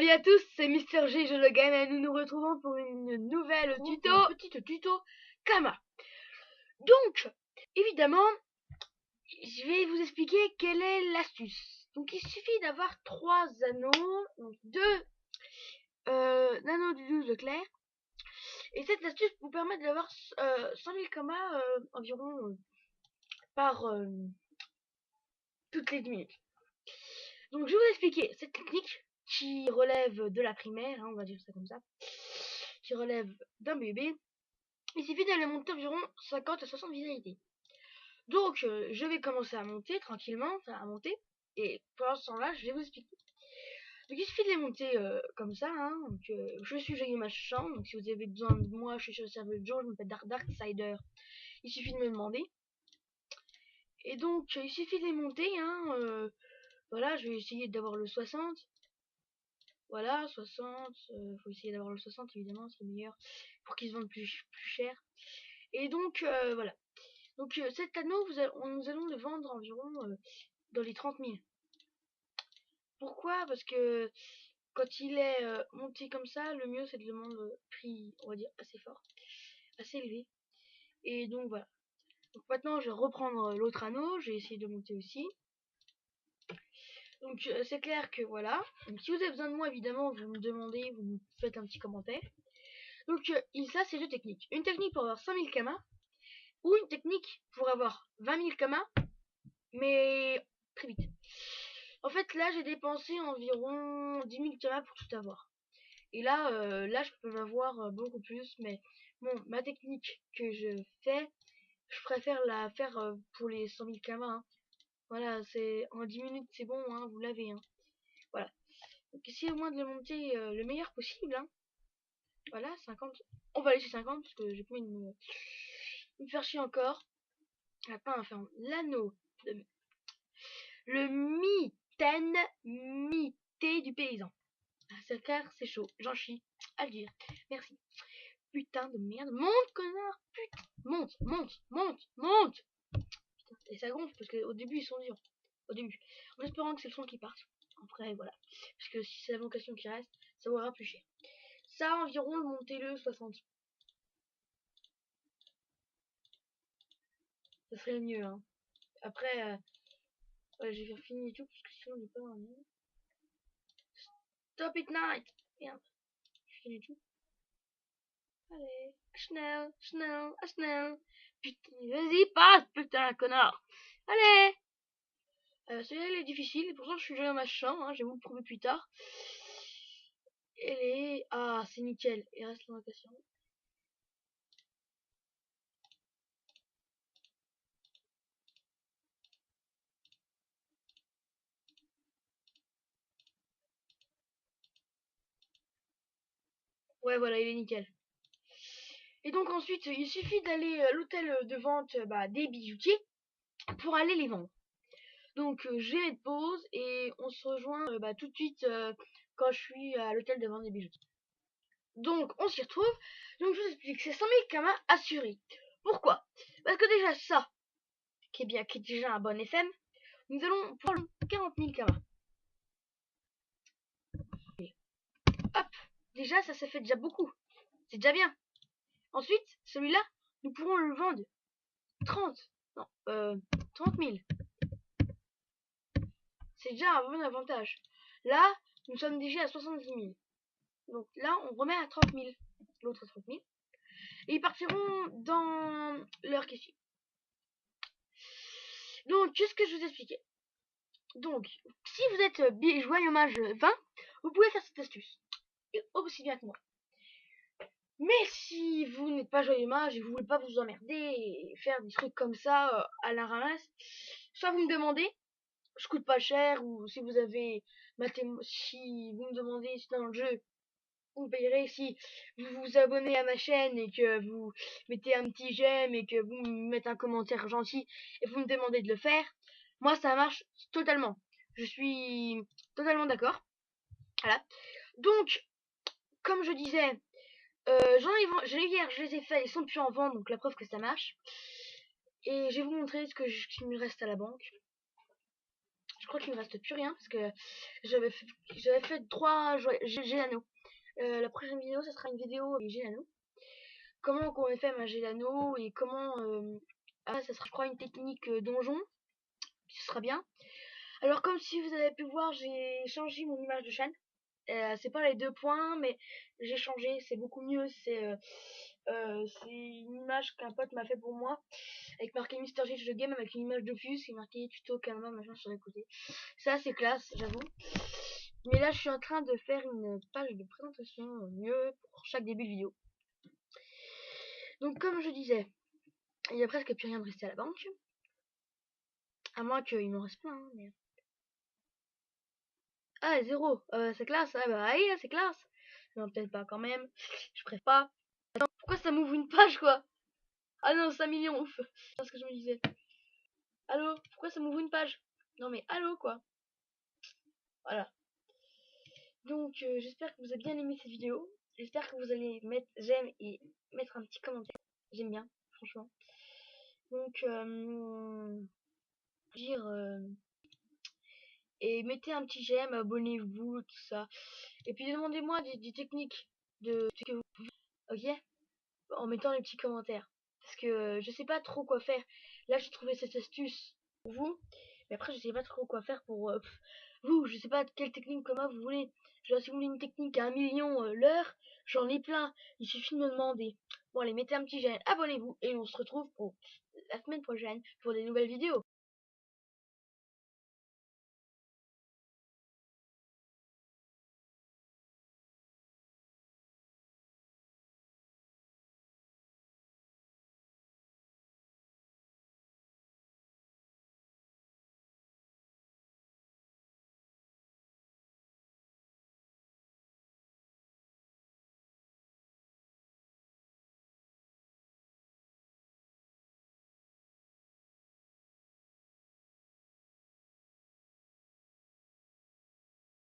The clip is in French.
Salut à tous, c'est Mister G, je le game et nous nous retrouvons pour une nouvelle petite tuto Kama. Donc, évidemment, je vais vous expliquer quelle est l'astuce. Donc, il suffit d'avoir 3 anneaux, donc 2 anneaux du 12 clair. Et cette astuce vous permet d'avoir 100 000 Kama environ par toutes les 10 minutes. Donc, je vais vous expliquer cette technique qui relève de la primaire, hein, on va dire ça comme ça, qui relève d'un bébé. Il suffit d'aller monter environ 50 à 60 vitalités. Donc, je vais commencer à monter tranquillement, à monter, et pendant ce temps-là, je vais vous expliquer. Donc, il suffit de les monter comme ça, hein. Donc, je suis Joyeux Machin, donc si vous avez besoin de moi, je suis sur le serveur Joe, je m'appelle Darksider, il suffit de me demander. Et donc, il suffit de les monter, hein. Voilà, je vais essayer d'avoir le 60. Voilà, 60, faut essayer d'avoir le 60 évidemment, c'est meilleur pour qu'ils se vendent plus cher. Et donc voilà. Donc cet anneau, nous allons le vendre environ dans les 30 000. Pourquoi? Parce que quand il est monté comme ça, le mieux c'est de le vendre prix, on va dire, assez fort, assez élevé. Et donc voilà. Donc maintenant je vais reprendre l'autre anneau, j'ai essayé de monter aussi. Donc c'est clair que voilà. Donc si vous avez besoin de moi, évidemment, vous me demandez, vous me faites un petit commentaire. Donc ça c'est deux techniques. Une technique pour avoir 5000 Kama, ou une technique pour avoir 20 000 Kama, mais très vite. En fait là j'ai dépensé environ 10 000 Kama pour tout avoir. Et là, là je peux avoir beaucoup plus, mais bon, ma technique que je fais, je préfère la faire pour les 100 000 Kama. Hein. Voilà, c'est en 10 minutes c'est bon, hein, vous l'avez. Hein. Voilà. Donc essayez au moins de le monter le meilleur possible. Hein. Voilà, 50. On va laisser 50 parce que j'ai pas envie de me faire chier encore. Lapin infernal. L'anneau. Le mité du paysan. Ah, c'est clair, c'est chaud. J'en chie à le dire. Merci. Putain de merde. Monte, connard. Putain. Monte, monte, monte, monte. Putain. Et ça gonfle parce qu'au début ils sont durs. Au début. En espérant que c'est le son qui parte. Après, voilà. Parce que si c'est la vocation qui reste, ça vaudra plus cher. Ça, environ, montez-le 60. Ça serait le mieux, hein. Après, ouais, je vais faire finir et tout, parce que sinon on n'est pas dans le Stop it night. Merde. Je finis tout. Allez. Schnell, schnell, schnell. Putain, vas-y, passe, putain, connard. Allez. Celui-là, il est difficile, et pourtant je suis déjà machin, hein, je vais vous le prouver plus tard. Elle est... Ah, c'est nickel. Il reste l'orientation. Ouais, voilà, il est nickel. Et donc ensuite, il suffit d'aller à l'hôtel de vente des bijoutiers pour aller les vendre. Donc je vais mettre pause et on se rejoint tout de suite quand je suis à l'hôtel de vente des bijoutiers. Donc on s'y retrouve. Donc je vous explique, c'est 100 000 Kama assurés. Pourquoi? Parce que déjà ça, qui est déjà un bon FM, nous allons prendre 40 000 Kama. Hop, déjà ça fait déjà beaucoup. C'est déjà bien. Ensuite, celui-là, nous pourrons le vendre 30 000. C'est déjà un bon avantage. Là, nous sommes déjà à 70 000. Donc là, on remet à 30 000. L'autre à 30 000. Et ils partiront dans leur question. Donc, qu'est-ce que je vous expliquais? Donc, si vous êtes joyeux hommage 20, vous pouvez faire cette astuce. Et aussi bien que moi. Mais si vous n'êtes pas joyeux mage et vous voulez pas vous emmerder et faire des trucs comme ça à la ramasse, soit vous me demandez, je coûte pas cher, ou si vous avez si vous me demandez si dans le jeu, vous payerez si vous vous abonnez à ma chaîne et que vous mettez un petit j'aime et que vous me mettez un commentaire gentil et vous me demandez de le faire. Moi ça marche totalement. Je suis totalement d'accord. Voilà. Donc, comme je disais, hier je les ai fait, ils sont plus en vente, donc la preuve que ça marche. Et je vais vous montrer ce qu'il me reste à la banque. Je crois qu'il me reste plus rien parce que j'avais fait 3 Gelano. La prochaine vidéo, ça sera une vidéo avec Gelano. Comment qu'on fait ma Gelano et comment... ça sera je crois une technique donjon. Ce sera bien. Alors comme si vous avez pu voir, j'ai changé mon image de chaîne. C'est pas les 2 points, mais j'ai changé, c'est beaucoup mieux. C'est une image qu'un pote m'a fait pour moi, avec marqué Mister G de Game, avec une image de plus, et marqué tuto Canva, machin sur les côtés. Ça, c'est classe, j'avoue. Mais là, je suis en train de faire une page de présentation mieux pour chaque début de vidéo. Donc, comme je disais, il n'y a presque plus rien de resté à la banque. À moins qu'il m'en reste plein. Mais... Ah, 0. C'est classe. Ah, bah, oui, c'est classe. Non, peut-être pas quand même. Je préfère pas. Attends, pourquoi ça m'ouvre une page, quoi? Ah non, 5 millions, ouf. C'est ce que je me disais. Allô? Pourquoi ça m'ouvre une page? Non, mais allô, quoi. Voilà. Donc, j'espère que vous avez bien aimé cette vidéo. J'espère que vous allez mettre j'aime et mettre un petit commentaire. J'aime bien, franchement. Donc, et mettez un petit j'aime, abonnez-vous, tout ça. Et puis demandez-moi des techniques de ce que vous, ok, en mettant les petits commentaires. Parce que je sais pas trop quoi faire. Là, j'ai trouvé cette astuce pour vous, mais après, je sais pas trop quoi faire pour vous. Je sais pas quelle technique, comment vous voulez. Genre, si vous voulez une technique à 1 million l'heure, j'en ai plein. Il suffit de me demander. Bon, allez, mettez un petit j'aime, abonnez-vous, et on se retrouve pour la semaine prochaine pour des nouvelles vidéos.